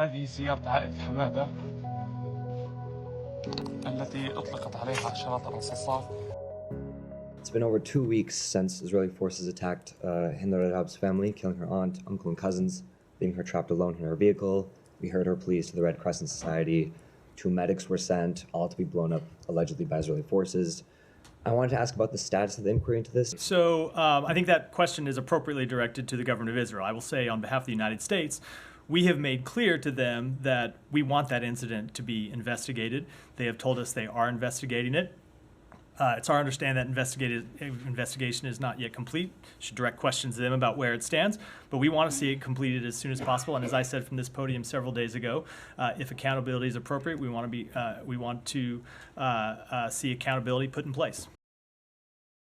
هذه سيارة عائلة حمادة التي أطلقت عليها عشرات الرصاصات. It's been over 2 weeks since Israeli forces attacked Hind Rajab's family, killing her aunt, uncle, and cousins, leaving her trapped alone in her vehicle. We heard her pleas to the Red Crescent Society. 2 medics were sent, all to be blown up allegedly by Israeli forces. I wanted to ask about the status of the inquiry into this. So I think that question is appropriately directed to the government of Israel. I will say on behalf of the United States, we have made clear to them that we want that incident to be investigated. They have told us they are investigating it. It's our understanding that investigation is not yet complete. Should direct questions to them about where it stands, but we want to see it completed as soon as possible. And as I said from this podium several days ago, if accountability is appropriate, we want to see accountability put in place.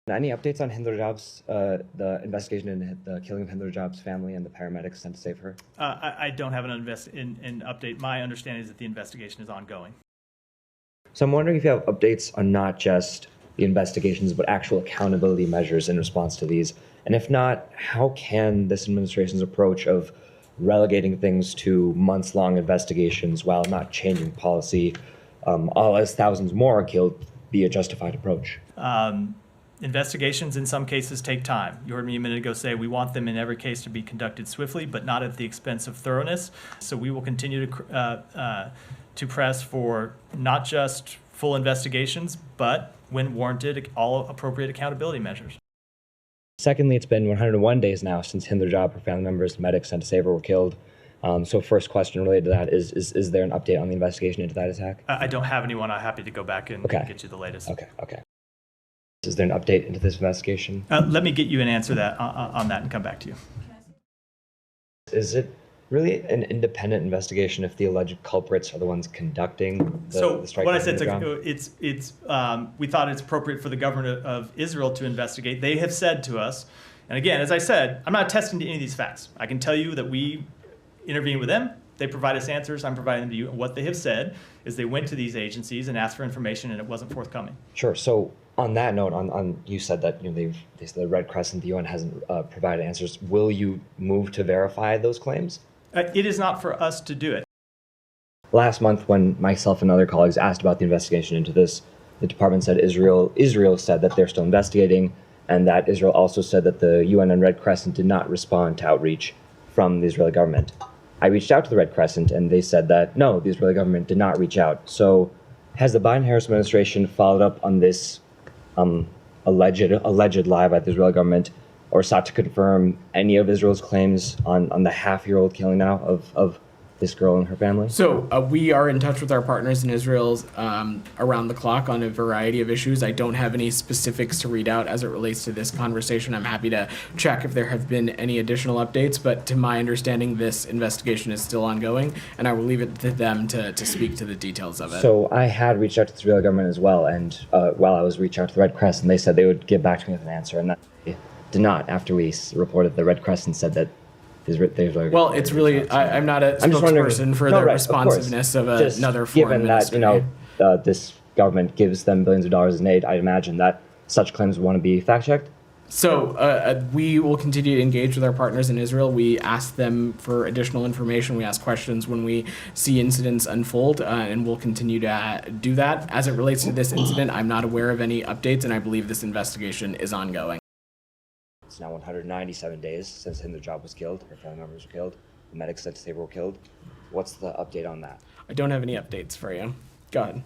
Any updates on Hind Rajab's, the investigation into the killing of Hind Rajab's family and the paramedics sent to save her? I don't have an update. My understanding is that the investigation is ongoing. So I'm wondering if you have updates on not just the investigations, but actual accountability measures in response to these. And if not, how can this administration's approach of relegating things to months-long investigations while not changing policy, all as thousands more are killed, be a justified approach? Investigations in some cases take time. You heard me a minute ago say we want them in every case to be conducted swiftly, but not at the expense of thoroughness. So we will continue to press for not just full investigations, but when warranted, all appropriate accountability measures. Secondly, it's been 101 days now since Hind Rajab, her family members, medics sent to save her were killed. So first question related to that is there an update on the investigation into that attack? I don't have anyone. I'm happy to go back and get you the latest. Okay. Is there an update into this investigation? Let me get you an answer on that and come back to you. Is it really an independent investigation if the alleged culprits are the ones conducting the strike? What I said, we thought it's appropriate for the government of Israel to investigate. They have said to us, and again, as I said, I'm not attesting to any of these facts. I can tell you that we intervened with them. They provide us answers. I'm providing them to you. And what they have said is they went to these agencies and asked for information, and it wasn't forthcoming. Sure. So on that note, you said that they said the Red Crescent, the UN hasn't provided answers. Will you move to verify those claims? It is not for us to do it. Last month, when myself and other colleagues asked about the investigation into this, the department said Israel said that they're still investigating, and that Israel also said that the UN and Red Crescent did not respond to outreach from the Israeli government. I reached out to the Red Crescent, and they said that no, the Israeli government did not reach out. So has the Biden-Harris administration followed up on this alleged lie by the Israeli government, or sought to confirm any of Israel's claims on the half-year-old killing now of this girl and her family? So we are in touch with our partners in Israel around the clock on a variety of issues. I don't have any specifics to read out as it relates to this conversation. I'm happy to check if there have been any additional updates, but to my understanding, this investigation is still ongoing, and I will leave it to them to speak to the details of it. So I had reached out to the Israeli government as well, and while I was reaching out to the Red Crescent, they said they would get back to me with an answer, and they did not after we reported the Red Crescent said that well, it's really, I'm not a spokesperson for the responsiveness of another foreign ministry. Given that, this government gives them billions of dollars in aid, I imagine that such claims want to be fact-checked? So we will continue to engage with our partners in Israel. We ask them for additional information. We ask questions when we see incidents unfold, and we'll continue to do that. As it relates to this incident, I'm not aware of any updates, and I believe this investigation is ongoing. It's now 197 days since Hind Rajab was killed, her family members were killed, the medics sent to save her were killed. What's the update on that? I don't have any updates for you. Go ahead.